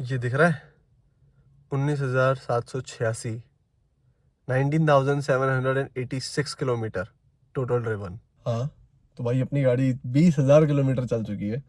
ये दिख रहा है 19,786, 19,786 किलोमीटर टोटल ड्रिवन। हाँ, तो भाई अपनी गाड़ी 20,000 किलोमीटर चल चुकी है।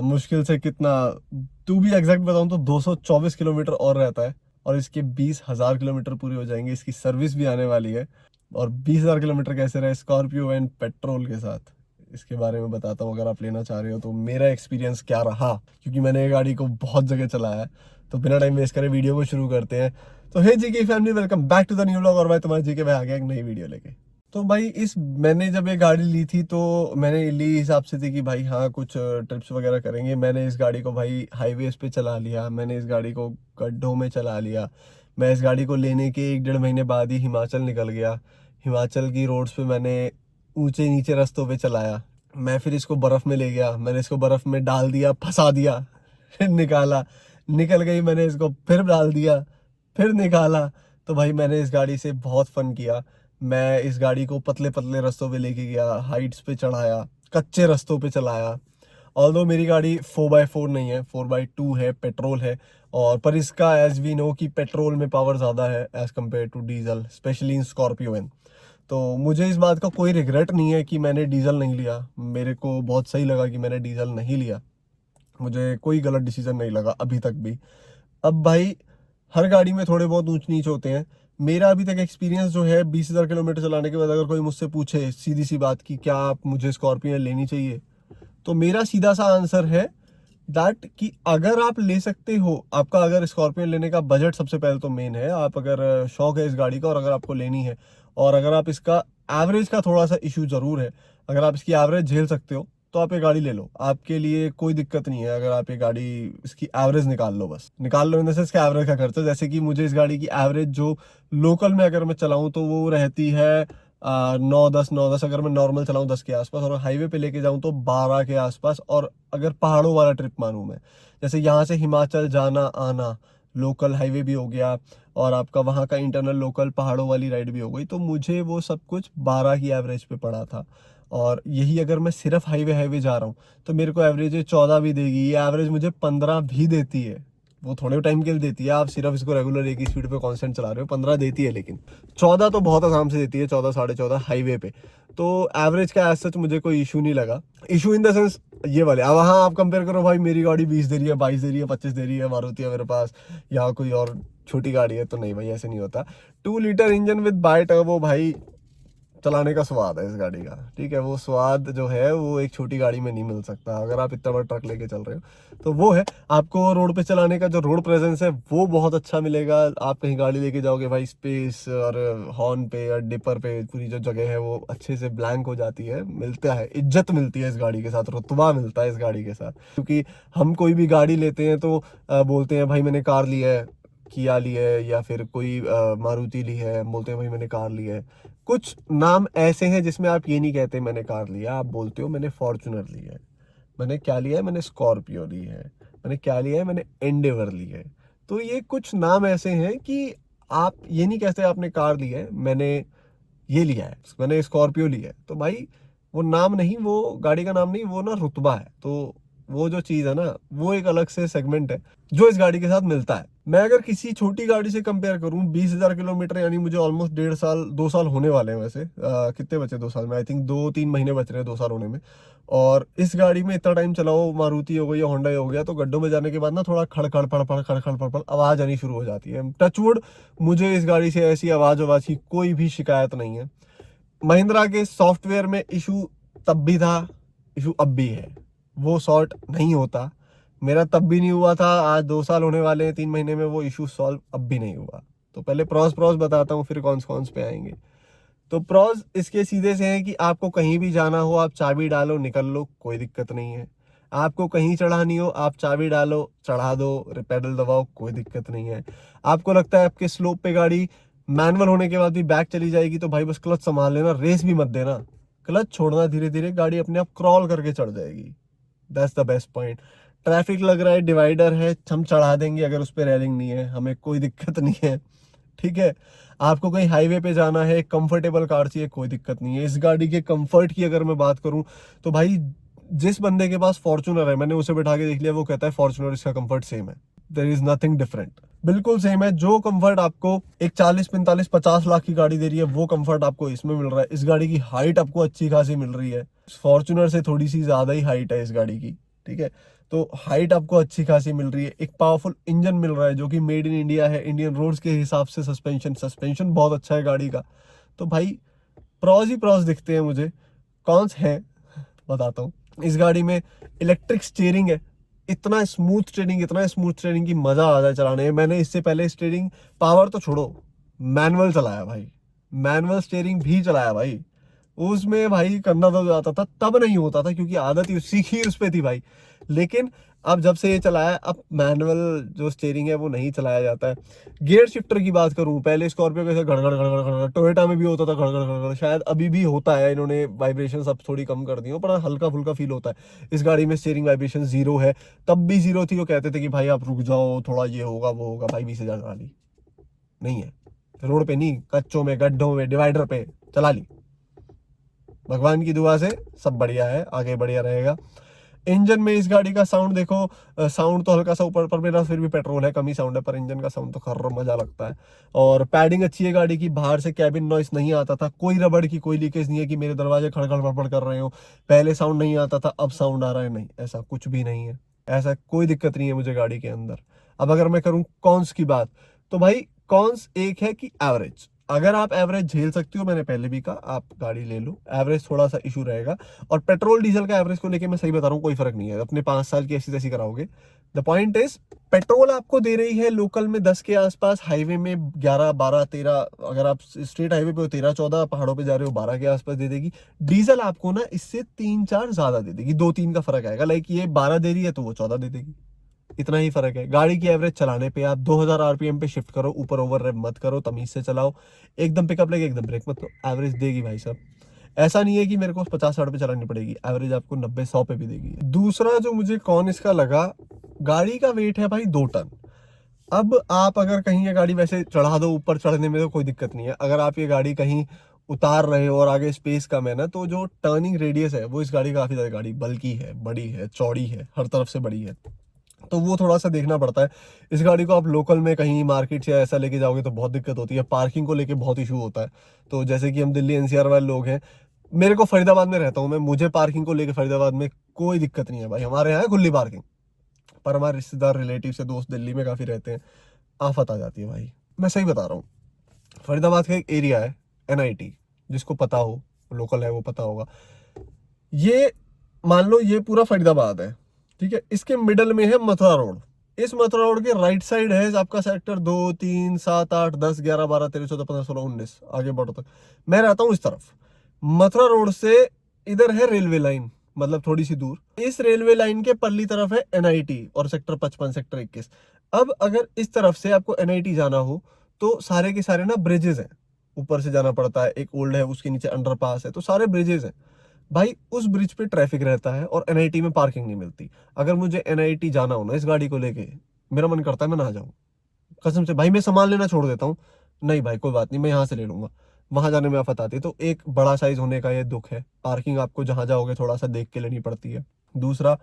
मुश्किल से कितना, तू भी एग्जैक्ट बताऊं तो 224 किलोमीटर और रहता है, और इसके 20,000 किलोमीटर पूरे हो जाएंगे। इसकी सर्विस भी आने वाली है। और 20,000 किलोमीटर कैसे रहे स्कॉर्पियो एंड पेट्रोल के साथ, इसके बारे में बताता हूँ। अगर आप लेना चाह रहे हो तो मेरा एक्सपीरियंस क्या रहा, क्योंकि मैंने ये गाड़ी को बहुत जगह चलाया है। तो बिना टाइम वेस्ट करे वीडियो को शुरू करते हैं। तो हे जी की family, welcome back to the new vlog. और भाई तुम्हारे जी के भाई आ गया एक नई वीडियो लेके। तो भाई इस मैंने जब ये गाड़ी ली थी तो मैंने ली हिसाब से थी कि भाई हाँ कुछ ट्रिप्स वगैरह करेंगे। मैंने इस गाड़ी को भाई हाईवेज पे चला लिया, मैंने इस गाड़ी को गड्ढों में चला लिया। मैं इस गाड़ी को लेने के 1 डेढ़ महीने बाद ही हिमाचल निकल गया। हिमाचल की रोड्स पे मैंने ऊंचे नीचे रास्तों पे चलाया। मैं फिर इसको बर्फ़ में ले गया, मैंने इसको बर्फ़ में डाल दिया, फंसा दिया, फिर निकाला, निकल गई, मैंने इसको फिर डाल दिया, फिर निकाला। तो भाई मैंने इस गाड़ी से बहुत फन किया। मैं इस गाड़ी को पतले पतले रास्तों पे लेके गया, हाइट्स पे चढ़ाया, कच्चे रास्तों पे चलाया। ऑल्दो मेरी गाड़ी 4x4 नहीं है, 4x2 है, पेट्रोल है। और पर इसका एज वी नो कि पेट्रोल में पावर ज़्यादा है as compare to diesel, specially in Scorpio N. तो मुझे इस बात का कोई रिग्रेट नहीं है कि मैंने डीजल नहीं लिया। मेरे को बहुत सही लगा कि मैंने डीजल नहीं लिया। मुझे कोई गलत डिसीजन नहीं लगा अभी तक भी। अब भाई हर गाड़ी में थोड़े बहुत ऊंच नीच होते हैं। मेरा अभी तक एक्सपीरियंस जो है 20,000 किलोमीटर चलाने के बाद, अगर कोई मुझसे पूछे सीधी सी बात कि क्या आप मुझे स्कॉर्पियो लेनी चाहिए, तो मेरा सीधा सा आंसर है दैट कि अगर आप ले सकते हो, आपका अगर स्कॉर्पियो लेने का बजट सबसे पहले तो मेन है। आप अगर शौक है इस गाड़ी का और अगर आपको लेनी है, और अगर आप इसका एवरेज का थोड़ा सा इशू जरूर है, अगर आप इसकी एवरेज झेल सकते हो तो आप ये गाड़ी ले लो। आपके लिए कोई दिक्कत नहीं है अगर आप ये गाड़ी, इसकी एवरेज निकाल लो, बस निकाल लो इन द सेंस इसका एवरेज का खर्चा। जैसे कि मुझे इस गाड़ी की एवरेज जो लोकल में अगर मैं चलाऊं तो वो रहती है 9-10 अगर मैं नॉर्मल चलाऊं 10 के आसपास, और हाईवे पे लेके जाऊं तो 12 के आसपास। और अगर पहाड़ों वाला ट्रिप मानूं मैं, जैसे यहाँ से हिमाचल जाना आना, लोकल हाईवे भी हो गया और आपका वहाँ का इंटरनल लोकल पहाड़ों वाली राइड भी हो गई, तो मुझे वो सब कुछ 12 की एवरेज पे पड़ा था। और यही अगर मैं सिर्फ हाईवे हाईवे जा रहा हूँ तो मेरे को एवरेज 14 भी देगी, ये एवरेज मुझे 15 भी देती है। वो थोड़े टाइम के लिए देती है, आप सिर्फ इसको रेगुलर एक ही स्पीड पे कांस्टेंट चला रहे हो, 15 देती है, लेकिन 14 तो बहुत आराम से देती है, 14 साढ़े 14 हाईवे पे। तो एवरेज का एज सच मुझे कोई इशू नहीं लगा। इशू इन द सेंस ये वाले, अब हाँ आप कंपेयर करो भाई मेरी गाड़ी 20 दे रही है, 22 दे रही है, 25 दे रही है, मारुति है मेरे पास, या कोई और छोटी गाड़ी है, तो नहीं भाई ऐसे नहीं होता। 2 litre engine with bi turbo भाई, चलाने का स्वाद है इस गाड़ी का, ठीक है। वो स्वाद जो है वो एक छोटी गाड़ी में नहीं मिल सकता अगर आप इतना बड़ा ट्रक लेके चल रहे हो। तो वो है, आपको रोड पे चलाने का जो रोड प्रेजेंस है वो बहुत अच्छा मिलेगा। आप कहीं गाड़ी लेके जाओगे भाई, स्पेस और हॉर्न पे या डिपर पे पूरी जो जगह है वो अच्छे से ब्लैंक हो जाती है, मिलता है, इज्जत मिलती है इस गाड़ी के साथ, रुतबा मिलता है इस गाड़ी के साथ। क्योंकि हम कोई भी गाड़ी लेते हैं तो बोलते हैं भाई मैंने कार ली है, किया ली है, या फिर कोई मारुति ली है, बोलते हैं भाई मैंने कार ली है। कुछ नाम ऐसे हैं जिसमें आप ये नहीं कहते मैंने कार लिया, आप बोलते हो मैंने फॉर्चुनर ली है, मैंने क्या लिया है, मैंने स्कॉर्पियो ली है, मैंने क्या लिया है, मैंने एंडेवर ली है। तो ये कुछ नाम ऐसे हैं कि आप ये नहीं कहते आपने कार ली है, मैंने ये लिया है, मैंने स्कॉर्पियो ली है। तो भाई वो नाम नहीं, वो गाड़ी का नाम नहीं, वो ना रुतबा है। तो वो जो चीज़ है ना, वो एक अलग से सेगमेंट है जो इस गाड़ी के साथ मिलता है। मैं अगर किसी छोटी गाड़ी से कंपेयर करूं, 20,000 किलोमीटर, यानी मुझे ऑलमोस्ट 1.5 साल 2 साल होने वाले हैं वैसे। कितने बचे 2 साल में, आई थिंक 2-3 महीने बच रहे हैं 2 साल होने में। और इस गाड़ी में इतना टाइम चलाओ, मारुति हो गई या होंडा हो गया, तो गड्ढों में जाने के बाद ना थोड़ा खड़ खड़ पड़ खड़ खड़ पड़ आवाज़ आनी शुरू हो जाती है। टचवुड, मुझे इस गाड़ी से ऐसी आवाज़ की कोई भी शिकायत नहीं है। महिंद्रा के सॉफ्टवेयर में इशू तब भी था, इशू अब भी है, वो सॉर्ट नहीं होता। मेरा तब भी नहीं हुआ था, आज 2 साल होने वाले हैं 3 महीने में, वो इशू सॉल्व अब भी नहीं हुआ। तो पहले प्रॉस प्रॉस बताता हूँ, फिर कॉन्स कॉन्स पे आएंगे। तो प्रॉस इसके सीधे से हैं कि आपको कहीं भी जाना हो आप चाबी डालो निकल लो, कोई दिक्कत नहीं है। आपको कहीं चढ़ानी हो आप चाबी डालो चढ़ा दो, पेडल दबाओ, कोई दिक्कत नहीं है। आपको लगता है आपके स्लोप पे गाड़ी मैनुअल होने के बाद भी बैक चली जाएगी, तो भाई बस क्लच संभाल लेना, रेस भी मत देना, क्लच छोड़ना, धीरे धीरे गाड़ी अपने आप क्रॉल करके चढ़ जाएगी। That's the best point. Traffic लग रहा है, डिवाइडर है, हम चढ़ा देंगे, अगर उस पर रेलिंग नहीं है हमें कोई दिक्कत नहीं है, ठीक है। आपको कहीं हाईवे पे जाना है, कंफर्टेबल कार चाहिए, कोई दिक्कत नहीं है। इस गाड़ी के कंफर्ट की अगर मैं बात करूं तो भाई जिस बंदे के पास फॉर्च्यूनर है, मैंने उसे बैठा के देख लिया, वो कहता है फॉर्च्यूनर इसका कंफर्ट सेम है। देयर इज नथिंग डिफरेंट, बिल्कुल सेम है। जो कंफर्ट आपको एक 40-45-50 लाख की गाड़ी दे रही है वो कंफर्ट आपको इसमें मिल रहा है। इस गाड़ी की हाइट आपको अच्छी खासी मिल रही है, फॉर्च्यूनर से थोड़ी सी ज्यादा ही हाइट है इस गाड़ी की, ठीक है। तो हाइट आपको अच्छी खासी मिल रही है, एक पावरफुल इंजन मिल रहा है जो कि मेड इन इंडिया है, इंडियन रोड्स के हिसाब से। सस्पेंशन बहुत अच्छा है गाड़ी का। तो भाई प्रॉस ही प्रॉस दिखते हैं मुझे। कॉन्स हैं बताता हूँ। इस गाड़ी में इलेक्ट्रिक स्टीयरिंग है, इतना स्मूथ स्टीयरिंग की मजा आ जाए चलाने में। मैंने इससे पहले स्टीयरिंग पावर तो छोड़ो, मैनुअल चलाया भाई, मैनुअल स्टीयरिंग भी चलाया भाई। उसमें भाई करना तो जाता था, तब नहीं होता था क्योंकि आदत ही सीखी उस पे थी भाई। लेकिन अब जब से ये चलाया, अब मैनुअल जो स्टीयरिंग है वो नहीं चलाया जाता है। गियर शिफ्टर की बात करूं, पहले स्कॉर्पियो कैसे गड़गड़ गड़गड़ गड़गड़, टोयोटा में भी होता था गड़गड़ गड़गड़, शायद अभी भी होता है, इन्होंने वाइब्रेशन अब थोड़ी कम कर दी हो, पर हल्का फुल्का फील होता है। इस गाड़ी में स्टीयरिंग वाइब्रेशन जीरो है, तब भी जीरो थी। वो कहते थे कि भाई आप रुक जाओ थोड़ा, ये होगा वो होगा। भाई 20,000 चला ली, नहीं है रोड पे नहीं, कच्चों में, गड्ढों में, डिवाइडर पे चला ली। भगवान की दुआ से सब बढ़िया है, आगे बढ़िया रहेगा। इंजन में इस गाड़ी का साउंड देखो, साउंड तो हल्का सा ऊपर पर, मेरा फिर भी पेट्रोल है, कम ही साउंड है, पर इंजन का साउंड तो खर्र मजा लगता है। और पैडिंग अच्छी है गाड़ी की, बाहर से कैबिन नॉइस नहीं आता था, कोई रबड़ की कोई लीकेज नहीं है कि मेरे दरवाजे खड़खड़ फड़फड़ कर रहे हो, पहले साउंड नहीं आता था अब साउंड आ रहा है, नहीं, ऐसा कुछ भी नहीं है। ऐसा कोई दिक्कत नहीं है मुझे गाड़ी के अंदर। अब अगर मैं करूँ कॉन्स की बात, तो भाई कॉन्स एक है कि एवरेज, अगर आप एवरेज झेल सकती हो, मैंने पहले भी कहा, आप गाड़ी ले लो। एवरेज थोड़ा सा इशू रहेगा, और पेट्रोल डीजल का एवरेज को लेके मैं सही बता रहा हूँ, कोई फर्क नहीं है, अपने 5 साल की ऐसी तैसी कराओगे। द पॉइंट इज, पेट्रोल आपको दे रही है लोकल में 10 के आसपास, हाईवे में 11, 12, 13, अगर आप स्ट्रेट हाईवे पे हो 13, 14, पहाड़ों पे जा रहे हो 12 के आसपास दे देगी। डीजल आपको ना इससे 3-4 ज्यादा दे देगी, 2-3 का फर्क आएगा। लाइक ये 12 दे रही है तो वो 14 दे देगी, इतना ही फर्क है। गाड़ी की एवरेज चलाने पे आप 2000 आरपीएम पे शिफ्ट करो, ऊपर ओवर रेव मत करो, तमीज से चलाओ, एकदम पिकअप लेके एकदम ब्रेक मत करो, एवरेज देगी भाई साहब। ऐसा नहीं है कि मेरे को 50-60 पे चलानी पड़ेगी, एवरेज आपको 90-100 पे भी देगी। दूसरा जो मुझे कौन इसका लगा, गाड़ी का वेट है भाई 2 टन। अब आप अगर कहीं ये गाड़ी वैसे चढ़ा दो, ऊपर चढ़ने में तो कोई दिक्कत नहीं है। अगर आप ये गाड़ी कहीं उतार रहे हो और आगे स्पेस कम है ना, तो जो टर्निंग रेडियस है वो इस गाड़ी का काफी ज्यादा, गाड़ी बल्की है, बड़ी है, चौड़ी है, हर तरफ से बड़ी है, तो वो थोड़ा सा देखना पड़ता है। इस गाड़ी को आप लोकल में कहीं मार्केट से ऐसा लेके जाओगे तो बहुत दिक्कत होती है, पार्किंग को लेके बहुत इशू होता है। तो जैसे कि हम दिल्ली एनसीआर वाले लोग हैं, मेरे को फरीदाबाद में रहता हूँ मैं, मुझे पार्किंग को लेके फरीदाबाद में कोई दिक्कत नहीं है भाई, हमारे यहाँ है खुली पार्किंग। पर हमारे रिश्तेदार, रिलेटिव से दोस्त दिल्ली में काफी रहते हैं, आफत आ जाती है भाई, मैं सही बता रहा हूँ। फरीदाबाद का एक एरिया है एनआईटी, जिसको पता हो, लोकल है वो पता होगा। ये मान लो ये पूरा फरीदाबाद है, ठीक है, इसके मिडल में है मथुरा रोड। इस मथुरा रोड के राइट साइड है आपका सेक्टर 2, 3, 7, 8, 10, 11, 12, 13, 14, 15, 16, 19, आगे बढ़ो तक। मैं रहता हूँ इस तरफ, मथुरा रोड से इधर है रेलवे लाइन, मतलब थोड़ी सी दूर। इस रेलवे लाइन के परली तरफ है एनआईटी और सेक्टर 55, सेक्टर 21। अब अगर इस तरफ से आपको एनआईटी जाना हो तो सारे के सारे ना ब्रिजेस हैं, ऊपर से जाना पड़ता है, एक ओल्ड है, उसके नीचे अंडरपास है, तो सारे ब्रिजेस हैं भाई। उस ब्रिज पे ट्रैफिक रहता है और एनआईटी में पार्किंग नहीं मिलती। अगर मुझे एनआईटी जाना हो ना इस गाड़ी को लेके, मेरा मन करता है मैं ना जाऊं, कसम से भाई, मैं सामान लेना छोड़ देता हूँ। नहीं भाई कोई बात नहीं, मैं यहाँ से ले लूंगा, वहां जाने में आफत आती है। तो एक बड़ा साइज होने का ये दुख है, पार्किंग आपको जहां जाओगे थोड़ा सा देख के लेनी पड़ती है। दूसरा,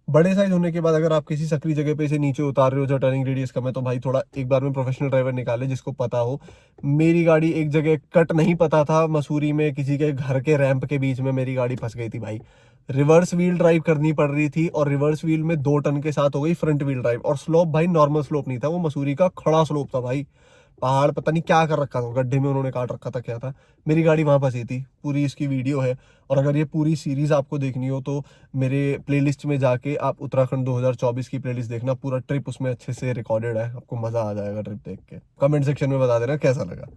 बड़े साइज होने के बाद अगर आप किसी सकरी जगह पे से नीचे उतार रहे हो जो टर्निंग रेडियस कम है, तो भाई थोड़ा एक बार में प्रोफेशनल ड्राइवर निकाले जिसको पता हो। मेरी गाड़ी एक जगह कट नहीं पता था, मसूरी में किसी के घर के रैंप के बीच में मेरी गाड़ी फंस गई थी भाई। रिवर्स व्हील ड्राइव करनी पड़ रही थी और रिवर्स व्हील में 2 टन के साथ हो गई फ्रंट व्हील ड्राइव। और स्लोप भाई नॉर्मल स्लोप नहीं था, वो मसूरी का खड़ा स्लोप था भाई, पहाड़ पता नहीं क्या कर रखा था, गड्ढे में उन्होंने काट रखा था क्या था, मेरी गाड़ी वहां फंसी थी। पूरी इसकी वीडियो है, और अगर ये पूरी सीरीज आपको देखनी हो तो मेरे प्लेलिस्ट में जाके आप उत्तराखंड 2024 की प्लेलिस्ट देखना, पूरा ट्रिप उसमें अच्छे से रिकॉर्डेड है, आपको मजा आ जाएगा ट्रिप देख के। कमेंट सेक्शन में बता देना कैसा लगा।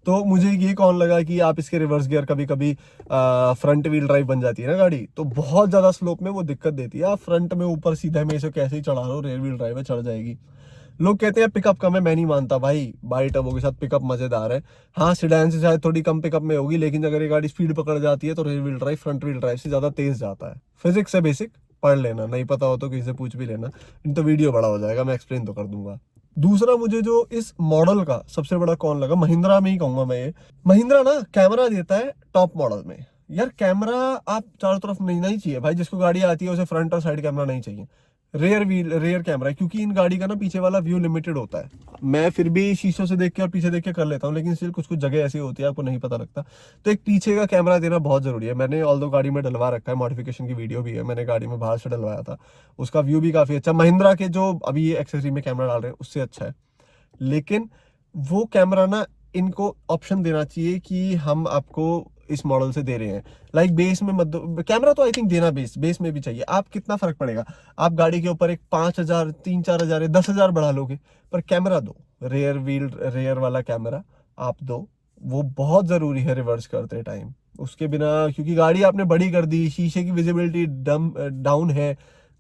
तो मुझे ये कौन लगा कि आप इसके रिवर्स गियर कभी कभी फ्रंट व्हील ड्राइव बन जाती है ना गाड़ी, तो बहुत ज्यादा स्लोप में वो दिक्कत देती है। आप फ्रंट में ऊपर सीधा में इसे कैसे ही चढ़ा रहे हो, रेयर व्हील ड्राइव है, चढ़ जाएगी। लोग कहते हैं पिकअप कम है, मैं नहीं मानता भाई, बाई टर्बो के साथ पिकअप मजेदार है। हाँ सिडान से शायद थोड़ी कम पिकअप में होगी, लेकिन अगर ये गाड़ी स्पीड पकड़ जाती है तो rear wheel drive front wheel drive से ज्यादा तेज जाता है। फिजिक्स है बेसिक, पढ़ लेना, नहीं पता हो तो किसी से पूछ भी लेना, नहीं तो वीडियो बड़ा हो जाएगा, मैं एक्सप्लेन तो कर दूंगा। दूसरा, मुझे जो इस मॉडल का सबसे बड़ा कौन लगा, महिंद्रा में ही कहूंगा मैं ये। महिंद्रा ना कैमरा देता है टॉप मॉडल में। यार कैमरा आप चारों तरफ नहीं चाहिए भाई, जिसको गाड़ी आती है उसे फ्रंट और साइड कैमरा नहीं चाहिए। रेयर कैमरा है, क्योंकि इन गाड़ी का ना पीछे वाला व्यू लिमिटेड होता है। मैं फिर भी शीशों से देख के और पीछे देख के कर लेता हूँ, लेकिन स्टिल कुछ कुछ जगह ऐसी होती है आपको नहीं पता लगता, तो एक पीछे का कैमरा देना बहुत जरूरी है। मैंने ऑल्दो गाड़ी में डलवा रखा है, मॉडिफिकेशन की वीडियो भी है, मैंने गाड़ी में बाहर से डलवाया था, उसका व्यू भी काफी अच्छा, महिंद्रा के जो अभी ये एक्सेसरी में कैमरा डाल रहे हैं उससे अच्छा है। लेकिन वो कैमरा ना, इनको ऑप्शन देना चाहिए कि हम आपको इस मॉडल से दे रहे हैं, लाइक बेस में मत दो कैमरा, तो आई थिंक देना बेस में भी चाहिए। आप कितना फर्क पड़ेगा, आप गाड़ी के ऊपर एक 5,000 3-4 हज़ार 10,000 बढ़ा लोगे, पर कैमरा दो, रेयर वाला कैमरा आप दो, वो बहुत जरूरी है रिवर्स करते टाइम। उसके बिना, क्योंकि गाड़ी आपने बड़ी कर दी, शीशे की विजिबिलिटी डाउन है,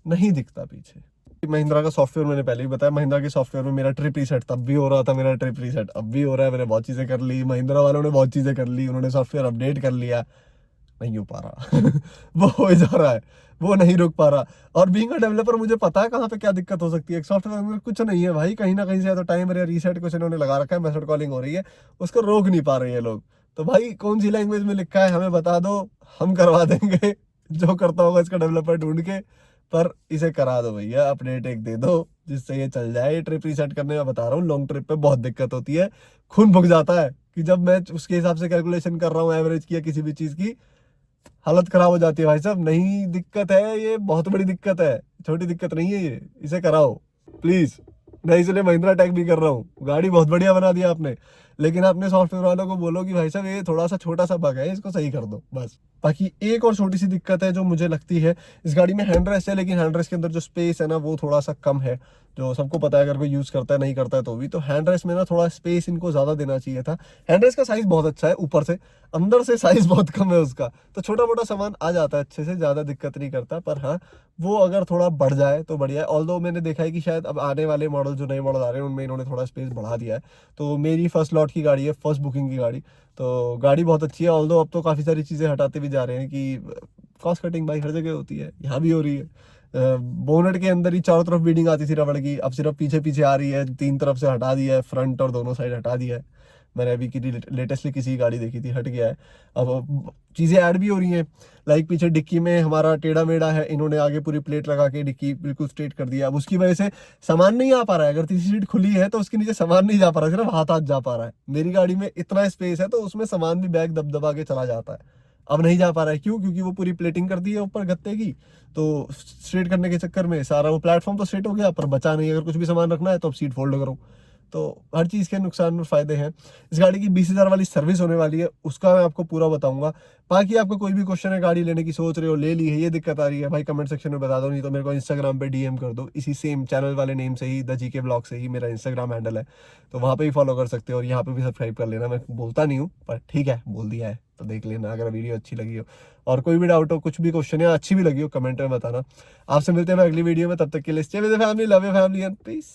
नहीं दिखता पीछे। महिंद्रा का सॉफ्टवेयर मैंने पहले ही बताया, महिंद्रा के सॉफ्टवेयर में मेरा ट्रिप रीसेट तब भी हो रहा था, मेरा ट्रिप रीसेट अब भी हो रहा है, मैंने बहुत चीजें कर ली, महिंद्रा वालों ने बहुत चीजें कर ली, उन्होंने सॉफ्टवेयर अपडेट कर लिया, नहीं हो पा रहा वो हो ही जा रहा है, वो नहीं रुक पा रहा। और बीइंग अ डेवलपर मुझे पता है कहाँ पे क्या दिक्कत हो सकती है। सॉफ्टवेयर में कुछ नहीं है भाई, कहीं ना कहीं से या तो टाइमर या रीसेट कुछ इन्होंने लगा रखा है, मैसेज कॉलिंग हो रही है, उसको रोक नहीं पा रहे हैं लोग। तो भाई कौन सी लैंग्वेज में लिखा है हमें बता दो, हम करवा देंगे जो करता होगा इसका डेवलपर ढूंढ के, पर इसे करा दो भैया, अपडेट एक दे दो जिससे ये चल जाए। ये ट्रिप रीसेट करने में बता रहा हूँ, लॉन्ग ट्रिप पे बहुत दिक्कत होती है, खून फूक जाता है कि जब मैं उसके हिसाब से कैलकुलेशन कर रहा हूँ एवरेज की या किसी भी चीज की, हालत खराब हो जाती है भाई साहब। नहीं दिक्कत है, ये बहुत बड़ी दिक्कत है, छोटी दिक्कत नहीं है ये, इसे कराओ प्लीज। मैं इसलिए महिंद्रा टैग भी कर रहा हूँ, गाड़ी बहुत बढ़िया बना दिया आपने, लेकिन आपने सॉफ्टवेयर वालों को बोलो कि भाई साहब ये थोड़ा सा छोटा सा बग है, इसको सही कर दो बस। बाकी एक और छोटी सी दिक्कत है जो मुझे लगती है, इस गाड़ी में हैंड रेस्ट है, लेकिन हैंड रेस्ट के अंदर जो स्पेस है ना वो थोड़ा सा कम है, जो सबको पता है, अगर कोई यूज करता है नहीं करता है तो भी। तो हैंड रेस्ट में ना थोड़ा स्पेस इनको ज्यादा देना चाहिए था। हैंड रेस्ट का साइज बहुत अच्छा है ऊपर से, अंदर से साइज बहुत कम है उसका, तो छोटा मोटा सामान आ जाता है अच्छे से, ज्यादा दिक्कत नहीं करता। पर हाँ, वो अगर थोड़ा बढ़ जाए तो बढ़िया है। ऑल्दो मैंने देखा है कि शायद अब आने वाले मॉडल, जो नए मॉडल आ रहे हैं उनमें इन्होंने थोड़ा स्पेस बढ़ा दिया है। तो मेरी फर्स्ट लॉट की गाड़ी है, फर्स्ट बुकिंग की गाड़ी, तो गाड़ी बहुत अच्छी है। ऑल्दो अब तो काफी सारी चीजें हटाते भी जा रहे हैं कि कॉस्ट कटिंग भाई हर जगह होती है, यहाँ भी हो रही है। बोनेट के अंदर ही चारों तरफ बीडिंग आती थी रबड़ की, अब सिर्फ पीछे पीछे आ रही है, 3 तरफ से हटा दिया है, फ्रंट और दोनों साइड हटा दिया है। मैंने अभी की लेटेस्टली किसी गाड़ी देखी थी, हट गया है। अब चीजें ऐड भी हो रही हैं, लाइक पीछे डिक्की में हमारा टेढ़ा मेढ़ा है, इन्होंने आगे पूरी प्लेट लगा के डिक्की बिल्कुल स्ट्रेट कर दिया। अब उसकी वजह से सामान नहीं आ पा रहा है, अगर तीसरी सीट खुली है तो उसके नीचे सामान नहीं जा पा रहा है, सिर्फ हाथ हाथ जा पा रहा है। मेरी गाड़ी में इतना स्पेस है तो उसमें सामान भी बैग दबा के चला जाता है, अब नहीं जा पा रहा है। क्यों? क्योंकि वो पूरी प्लेटिंग कर दी है ऊपर गत्ते की, तो स्ट्रेट करने के चक्कर में सारा वो प्लेटफॉर्म तो स्ट्रेट हो गया, पर बचा नहीं। अगर कुछ भी सामान रखना है तो अब सीट फोल्ड करो। तो हर चीज़ के नुकसान और फायदे हैं। इस गाड़ी की 20,000 वाली सर्विस होने वाली है, उसका मैं आपको पूरा बताऊंगा। बाकी आपको कोई भी क्वेश्चन है, गाड़ी लेने की सोच रहे हो, ले ली है, ये दिक्कत आ रही है भाई, कमेंट सेक्शन में बता दो, नहीं तो मेरे को इंस्टाग्राम पे डीएम कर दो, इसी सेम चैनल वाले नेम से ही, द जीके ब्लॉग से ही मेरा इंस्टाग्राम हैंडल है, तो वहाँ पे ही फॉलो कर सकते हो, और यहाँ पे भी सब्सक्राइब कर लेना। मैं बोलता नहीं हूँ पर ठीक है, बोल दिया है तो देख लेना, अगर वीडियो अच्छी लगी हो। और कोई भी डाउट हो, कुछ भी क्वेश्चन है, अच्छी भी लगी हो, कमेंट में बताना। आपसे मिलते हैं अगली वीडियो में, तब तक के लिए stay with the family, love your family and piece.